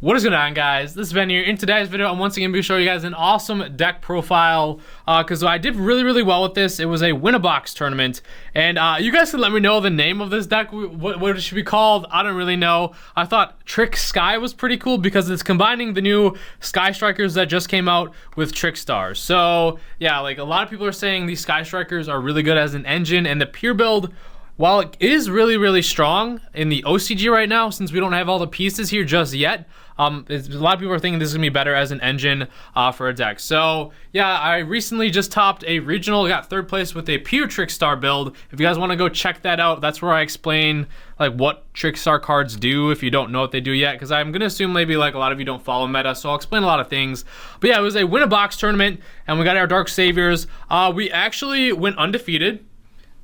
What is going on, guys? This is Ben here. In today's video, I'm once again going to show you guys an awesome deck profile because I did really well with this. It was a win-a-box tournament, and you guys can let me know the name of this deck, what it should be called. I don't really know. I thought Trick Sky was pretty cool because it's combining the new Sky Strikers that just came out with Trickstar. So yeah, like a lot of people are saying these Sky Strikers are really good as an engine, and the pure build, while it is really strong in the OCG right now, since we don't have all the pieces here just yet, a lot of people are thinking this is gonna be better as an engine for a deck. So yeah, I recently just topped a regional, got third place with a pure Trickstar build. If you guys want to go check that out, that's where I explain like what Trickstar cards do if you don't know what they do yet, because I'm gonna assume maybe like a lot of you don't follow meta, so I'll explain a lot of things. But yeah, it was a win-a-box tournament, and we got our Dark Saviors. We actually went undefeated,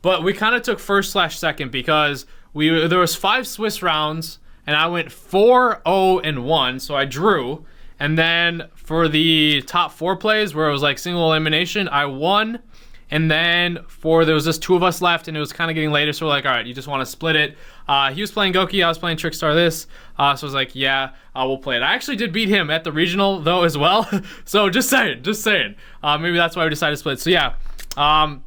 but we kind of took first / second because there was 5 Swiss rounds, and I went 4-0-1, so I drew. And then for the top 4 plays, where it was like single elimination, I won. And then there was just 2 of us left, and it was kind of getting later, so we're like, all right, you just want to split it. He was playing Goki, I was playing Trickstar so I was like, yeah, we'll play it. I actually did beat him at the regional, though, as well. So just saying. Maybe that's why we decided to split. So yeah.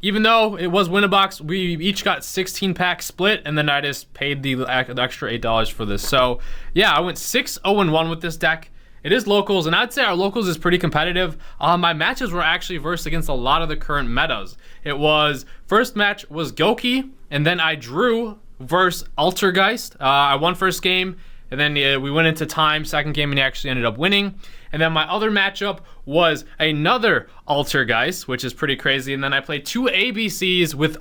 Even though it was win-a-box, we each got 16 packs split, and then I just paid the extra $8 for this. So yeah, I went 6-0-1 with this deck. It is locals, and I'd say our locals is pretty competitive. My matches were actually versed against a lot of the current metas. It was, first match was Goki, and then I drew versus Altergeist. I won first game, and then we went into time, second game, and he actually ended up winning. And then my other matchup was another Altergeist, which is pretty crazy. And then I played 2 ABCs with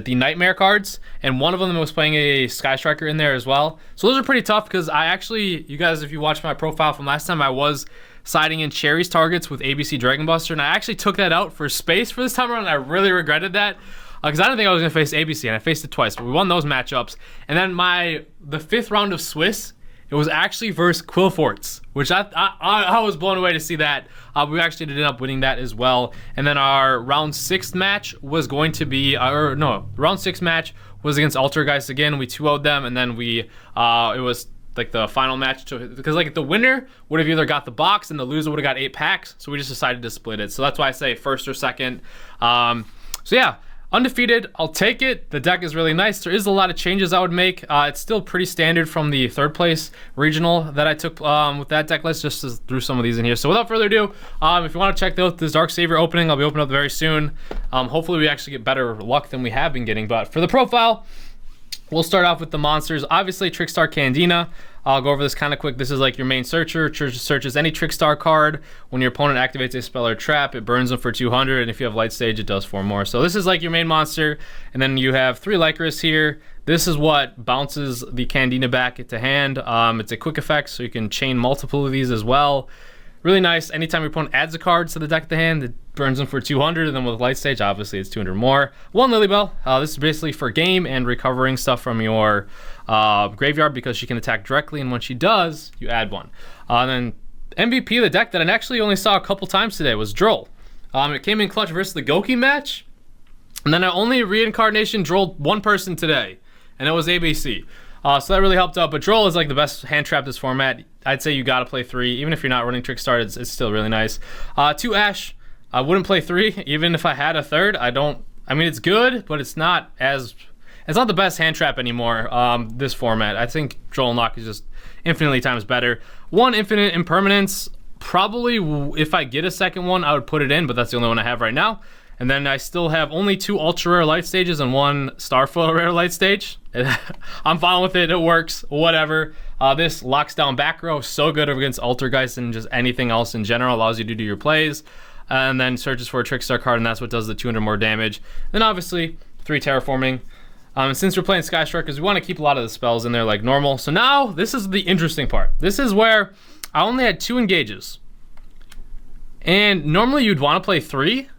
the Nightmare cards, and one of them was playing a Sky Striker in there as well. So those are pretty tough because I actually, you guys, if you watched my profile from last time, I was siding in Cherry's targets with ABC Dragon Buster, and I actually took that out for space for this time around, and I really regretted that. Because I didn't think I was going to face ABC, and I faced it twice, but we won those matchups. And then the 5th round of Swiss, it was actually versus Quillforts, which I was blown away to see that. We actually ended up winning that as well. And then our round 6 match was going to be, round 6 match was against Altergeist again. We 2-0'd them, and then it was like the final match, because like the winner would have either got the box and the loser would have got 8 packs. So we just decided to split it. So that's why I say first or second. So yeah. Undefeated, I'll take it. The deck is really nice. There is a lot of changes I would make. It's still pretty standard from the 3rd place regional that I took with that deck list. Just threw some of these in here. So without further ado, if you want to check out this Dark Savior opening, I'll be opening up very soon. Hopefully we actually get better luck than we have been getting. But for the profile, we'll start off with the monsters. Obviously, Trickstar Candina. I'll go over this kind of quick. This is like your main searcher. Searches any Trickstar card. When your opponent activates a spell or trap, it burns them for 200, and if you have light stage, it does 4 more. So this is like your main monster, and then you have 3 Lycris here. This is what bounces the Candina back into hand. It's a quick effect, so you can chain multiple of these as well. Really nice. Anytime your opponent adds a card to the deck of the hand, it burns them for 200, and then with light stage, obviously it's 200 more. 1 Lilybell. This is basically for game and recovering stuff from your graveyard, because she can attack directly, and when she does, you add 1. And then MVP of the deck that I actually only saw a couple times today was Droll. It came in clutch versus the Goki match, and then I only reincarnation Drolled 1 person today, and it was ABC. So that really helped out, but Droll is like the best hand trap this format. I'd say you gotta play 3. Even if you're not running Trickstar, it's still really nice. 2 Ash. I wouldn't play 3, even if I had a 3rd. I mean, it's good, but it's not the best hand trap anymore, this format. I think Droll Knock is just infinitely times better. 1 Infinite Impermanence. Probably, if I get a second one, I would put it in, but that's the only one I have right now. And then I still have only 2 ultra rare light stages and 1 Starfoil rare light stage. I'm fine with it. It works. Whatever. This locks down back row. So good against Altergeist and just anything else in general. Allows you to do your plays. And then searches for a Trickstar card, and that's what does the 200 more damage. Then obviously 3 Terraforming. Since we're playing Sky Strikers, we want to keep a lot of the spells in there like normal. So now this is the interesting part. This is where I only had 2 engages. And normally you'd want to play 3.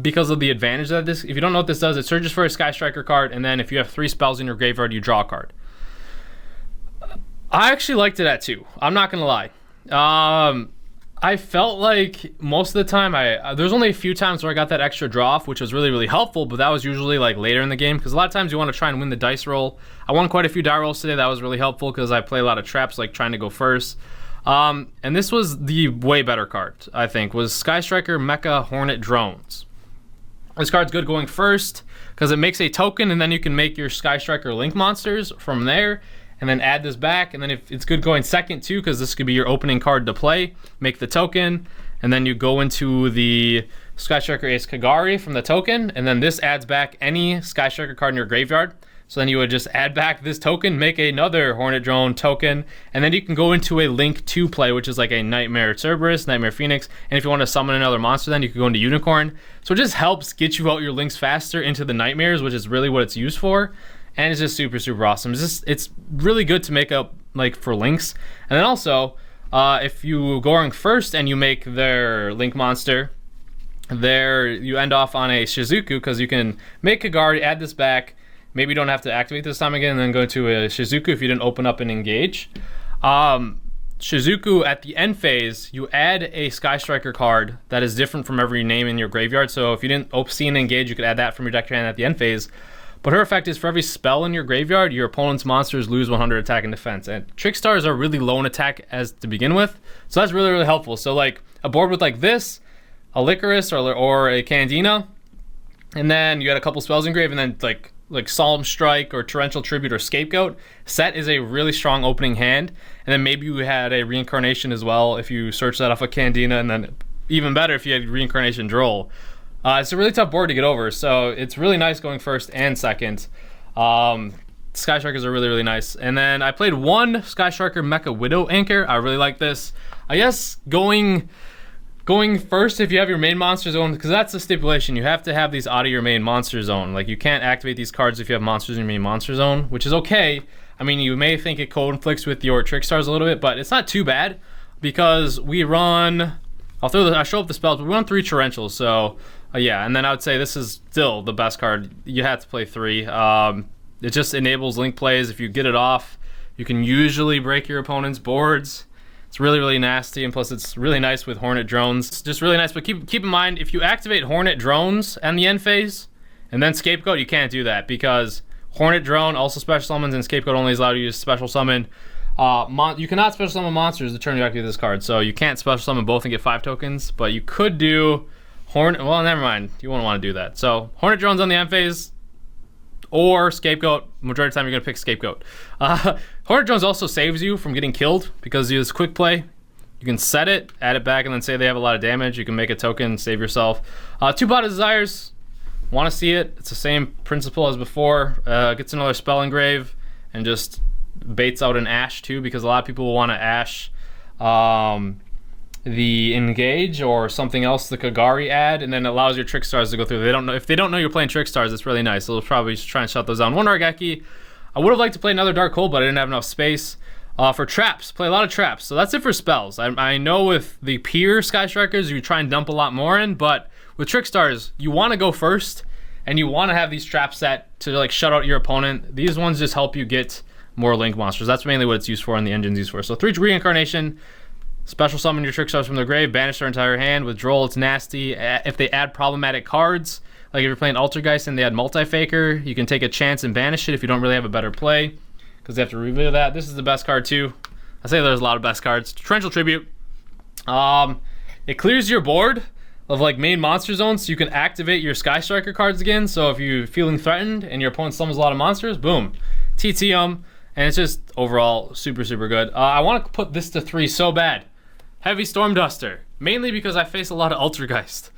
Because of the advantage that this, if you don't know what this does, it searches for a Sky Striker card, and then if you have 3 spells in your graveyard, you draw a card. I actually liked it at 2. I'm not gonna lie. I felt like most of the time, there's only a few times where I got that extra draw off, which was really, really helpful, but that was usually like later in the game, because a lot of times you want to try and win the dice roll. I won quite a few die rolls today. That was really helpful because I play a lot of traps, like trying to go first. And this was the way better card, I think, was Sky Striker Mecha Hornet Drones. This card's good going first because it makes a token, and then you can make your Sky Striker Link monsters from there, and then add this back. And then if it's good going second too, because this could be your opening card to play, make the token, and then you go into the Sky Striker Ace Kagari from the token, and then this adds back any Sky Striker card in your graveyard. So then you would just add back this token, make another Hornet Drone token, and then you can go into a Link 2 play, which is like a Nightmare Cerberus, Nightmare Phoenix, and if you want to summon another monster, then you could go into Unicorn. So it just helps get you out your Links faster into the Nightmares, which is really what it's used for, and it's just super, super awesome. It's really good to make up like for Links. And then also, if you going first and you make their Link monster, there you end off on a Shizuku, because you can make Kagari, add this back. Maybe you don't have to activate this time again, and then go to a Shizuku if you didn't open up and engage. Shizuku, at the end phase, you add a Sky Striker card that is different from every name in your graveyard. So if you didn't see and engage, you could add that from your deck to hand at the end phase. But her effect is for every spell in your graveyard, your opponent's monsters lose 100 attack and defense. And Trickstars are really low in attack as to begin with. So that's really, really helpful. So like a board with like this, a Licorice or a Candina, and then you had a couple spells engraved, and then like Solemn Strike or Torrential Tribute or Scapegoat. Set is a really strong opening hand, and then maybe you had a Reincarnation as well if you search that off of Candina, and then even better if you had Reincarnation Droll. It's a really tough board to get over, so it's really nice going first and second. Sky Strikers are really, really nice. And then I played one Sky Striker Mecha Widow Anchor. I really like this. I guess going first if you have your main monster zone, because that's the stipulation. You have to have these out of your main monster zone. Like, you can't activate these cards if you have monsters in your main monster zone, which is okay. I mean, you may think it conflicts with your Trickstars a little bit, but it's not too bad, because we run... I'll show up the spells, but we run 3 Torrentials, so yeah. And then I would say this is still the best card. You have to play 3. It just enables link plays. If you get it off, you can usually break your opponent's boards. It's really, really nasty, and plus it's really nice with Hornet Drones. It's just really nice, but keep in mind, if you activate Hornet Drones on the end phase, and then Scapegoat, you can't do that, because Hornet Drone also special summons, and Scapegoat only is allowed to use special summon. You cannot special summon monsters the turn you activate this card, so you can't special summon both and get 5 tokens, but you could do well, never mind. You won't want to do that. So Hornet Drones on the end phase, or Scapegoat. Majority of the time, you're going to pick Scapegoat. Hornet Drones also saves you from getting killed, because you use quick play. You can set it, add it back, and then say they have a lot of damage. You can make a token, save yourself. 2 Pot of Desires. Want to see it? It's the same principle as before. Gets another spell engrave, and just baits out an Ash too, because a lot of people will want to Ash the Engage or something else, the Kagari ad, and then it allows your Trickstars to go through. If they don't know you're playing Trickstars, it's really nice. They'll probably try and shut those down. 1 Argeki. I would have liked to play another Dark Hole, but I didn't have enough space. For traps, play a lot of traps. So that's it for spells. I know with the peer Sky Strikers, you try and dump a lot more in, but with Trickstars, you want to go first, and you want to have these traps set to like shut out your opponent. These ones just help you get more Link monsters. That's mainly what it's used for and the engine's used for. So 3 Reincarnation, special summon your Trickstars from their grave, banish their entire hand. With Droll, it's nasty. If they add problematic cards, like if you're playing Altergeist and they add Multi-Faker, you can take a chance and banish it if you don't really have a better play, because they have to reveal that. This is the best card too. I say there's a lot of best cards. Torrential Tribute. It clears your board of like main monster zones, so you can activate your Sky Striker cards again. So if you're feeling threatened and your opponent summons a lot of monsters, boom, TT 'em. And it's just overall super, super good. I want to put this to 3 so bad. Heavy Storm Duster. Mainly because I face a lot of Altergeist.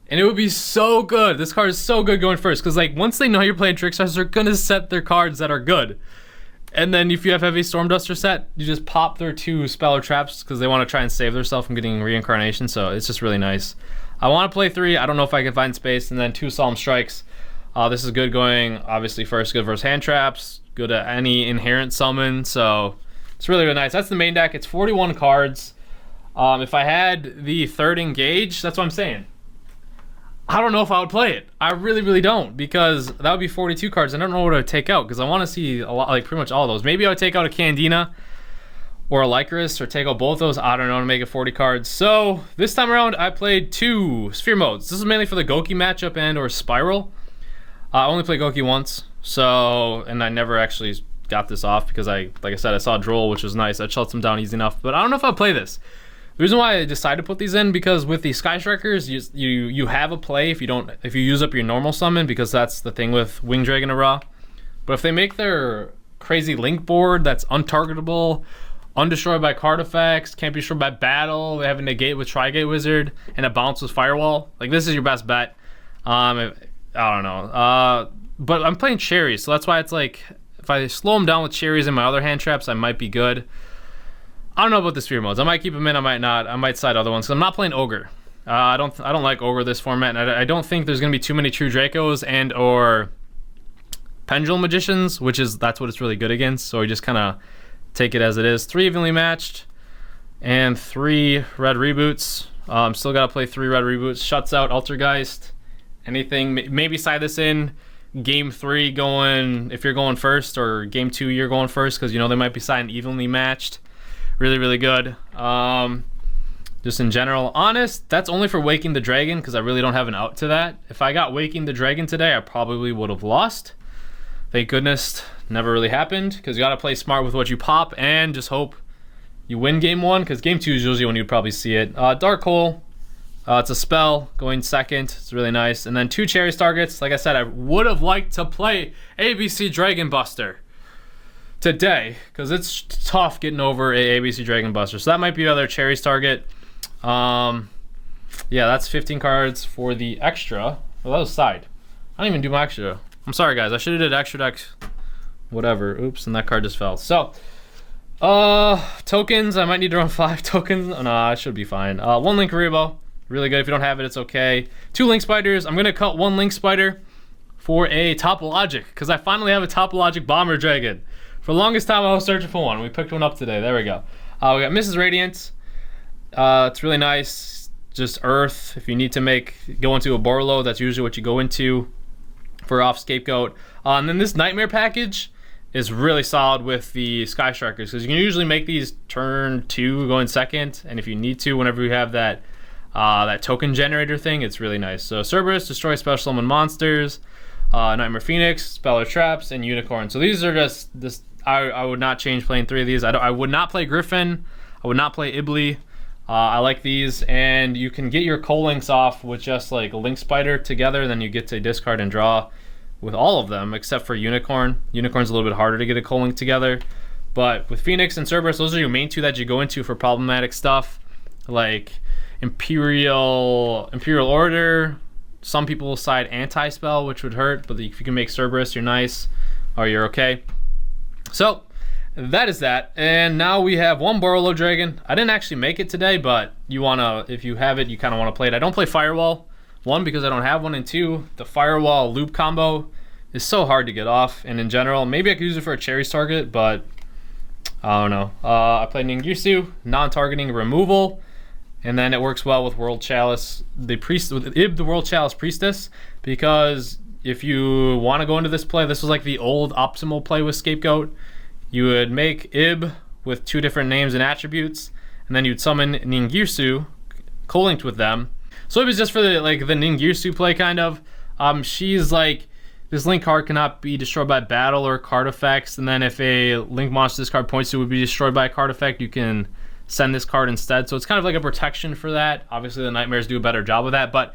And it would be so good. This card is so good going first. Because like once they know you're playing Trickstars, they're going to set their cards that are good. And then if you have Heavy Storm Duster set, you just pop their 2 spell or traps, because they want to try and save themselves from getting Reincarnation. So it's just really nice. I want to play 3. I don't know if I can find space. And then 2 Solemn Strikes. This is good going, obviously, first. Good versus hand traps. Good at any inherent summon. So it's really, really nice. That's the main deck. It's 41 cards. If I had the 3rd Engage, that's what I'm saying. I don't know if I would play it. I really, really don't, because that would be 42 cards. I don't know what I would take out, because I want to see a lot, like pretty much all of those. Maybe I would take out a Candina, or a Lycris, or take out both those. I don't know, to make it 40 cards. So this time around, I played 2 Sphere modes. This is mainly for the Goki matchup and or Spiral. I only played Goki once, so, and I never actually got this off because like I said, I saw Droll, which was nice. I shuts them down easy enough, but I don't know if I'll play this. The reason why I decided to put these in, because with the Sky Strikers, you have a play if you use up your normal summon, because that's the thing with Wing Dragon Ra. But if they make their crazy Link board that's untargetable, undestroyed by card effects, can't be destroyed by battle, they have a negate with Tri-Gate Wizard, and a bounce with Firewall, like this is your best bet. I don't know. But I'm playing Cherries, so that's why it's like, if I slow them down with Cherries and my other hand traps, I might be good. I don't know about the Sphere modes. I might keep them in, I might not. I might side other ones, because I'm not playing Ogre. I don't like Ogre this format, and I don't think there's going to be too many True Dracos and or Pendulum Magicians, that's what it's really good against, so we just kind of take it as it is. 3 evenly matched, and 3 red reboots. Still got to play 3 red reboots. Shuts out Altergeist. Anything, maybe side this in game 3 going, if you're going first, or game 2 you're going first, because you know they might be siding evenly matched. Really, really good. Just in general, honest, that's only for Waking the Dragon, because I really don't have an out to that. If I got Waking the Dragon today, I probably would have lost. Thank goodness, never really happened, because you got to play smart with what you pop, and just hope you win game 1, because game 2 is usually when you'd probably see it. Dark Hole, it's a spell, going second, it's really nice. And then 2 Cherries targets. Like I said, I would have liked to play ABC Dragon Buster today, because it's tough getting over a ABC Dragon Buster, so that might be another Cherries target. Yeah, that's 15 cards for the extra. Well, that was side. I didn't even do my extra. I'm sorry guys, I should have did extra deck whatever. Oops, and that card just fell. So tokens, I might need to run 5 tokens. No, I should be fine. 1 Link Rebo, really good. If you don't have it, it's okay. 2 Link Spiders. I'm gonna cut 1 Link Spider for a Topologic, because I finally have a Topologic Bomber Dragon. For the longest time, I was searching for one. We picked one up today. There we go. We got Mrs. Radiant. It's really nice. Just Earth. If you need to go into a Borlo, that's usually what you go into for off Scapegoat. And then this Nightmare package is really solid with the Sky Strikers, because you can usually make these turn 2 going second, and if you need to, whenever you have that token generator thing, it's really nice. So Cerberus, destroy special summon monsters. Nightmare Phoenix, Speller Traps, and Unicorn. So these are just this. I would not change playing 3 of these. I would not play Griffin. I would not play Ibly. I like these, and you can get your co-links off with just like a Link Spider together, and then you get to discard and draw with all of them except for Unicorn. Unicorn's a little bit harder to get a co-link together, but with Phoenix and Cerberus, those are your main 2 that you go into for problematic stuff like Imperial Order. Some people will side anti-spell, which would hurt, but if you can make Cerberus, you're nice, or you're okay. So that is that. And now we have 1 Borolo Dragon. I didn't actually make it today, but if you have it, you kind of want to play it. I don't play Firewall. 1, because I don't have one, and 2, the Firewall loop combo is so hard to get off. And in general, maybe I could use it for a Cherries target, but I don't know. I played Ningirsu, non-targeting removal. And then it works well with World Chalice, with Ib, the World Chalice Priestess, because if you want to go into this play, this was like the old optimal play with Scapegoat. You would make Ib with 2 different names and attributes, and then you'd summon Ningirsu, co-linked with them. So it was just for the Ningirsu play, kind of. She's like, this Link card cannot be destroyed by battle or card effects, and then if a Link monster this card points to would be destroyed by a card effect, you can send this card instead. So it's kind of like a protection for that. Obviously the Nightmares do a better job of that, but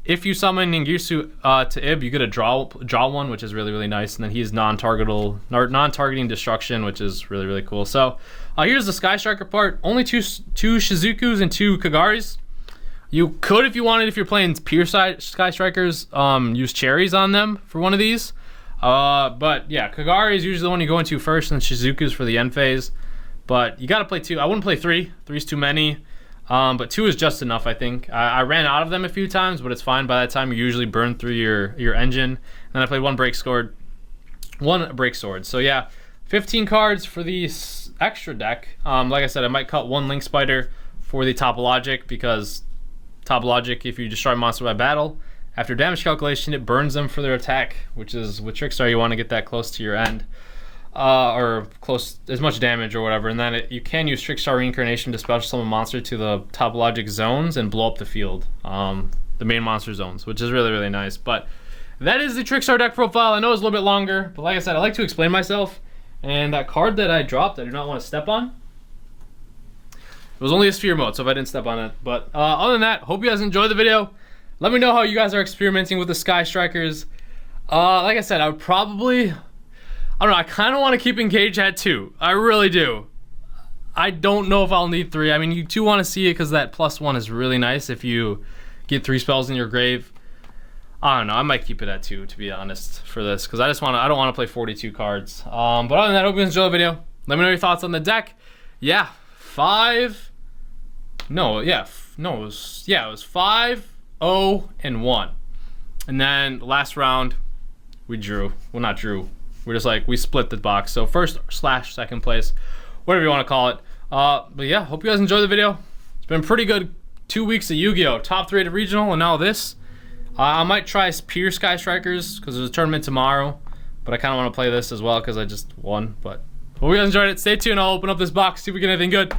if you summon Ningirsu to Ib, you get a draw 1, which is really, really nice, and then he's non-targeting destruction, which is really, really cool. So here's the Sky Striker part. Only two Shizukus and 2 Kagaris. You could, if you wanted, if you're playing pure Sky Strikers, use Cherries on them for one of these. But yeah, Kagari is usually the one you go into first, and Shizuku's for the end phase. But you got to play 2. I wouldn't play 3. 3's too many. But 2 is just enough, I think. I ran out of them a few times, but it's fine. By that time, you usually burn through your engine. And then I played 1 Break Sword. So yeah, 15 cards for the extra deck. Like I said, I might cut 1 Link Spider for the Topologic, because Topologic, if you destroy a monster by battle, after damage calculation, it burns them for their attack, which is with Trickstar, you want to get that close to your end. or close as much damage or whatever, and then you can use Trickstar Reincarnation to special summon a monster to the top logic zones and blow up the field, the main monster zones, which is really, really nice. But that is the Trickstar deck profile. I know it's a little bit longer, but like I said, I like to explain myself. And that card that I dropped, I do not want to step on. It was only a sphere mode, so if I didn't step on it. But other than that, hope you guys enjoyed the video. Let me know how you guys are experimenting with the Sky Strikers. Like I said, I would probably, I don't know, I kind of want to keep Engage at 2. I really do. I don't know if I'll need 3. I mean, you do want to see it because that +1 is really nice if you get 3 spells in your grave. I don't know, I might keep it at 2, to be honest, for this, because I don't want to play 42 cards. But other than that, I hope you enjoyed the video. Let me know your thoughts on the deck. Yeah, it was 5, 0, and 1. And then last round, we drew. Well, not drew. We're just like, we split the box. So first / second place, whatever you want to call it. But yeah, hope you guys enjoyed the video. It's been pretty good 2 weeks of Yu-Gi-Oh! Top 3 at regional, and now this. I might try Pure Sky Strikers because there's a tournament tomorrow, but I kind of want to play this as well because I just won. But hope you guys enjoyed it. Stay tuned. I'll open up this box, see if we get anything good.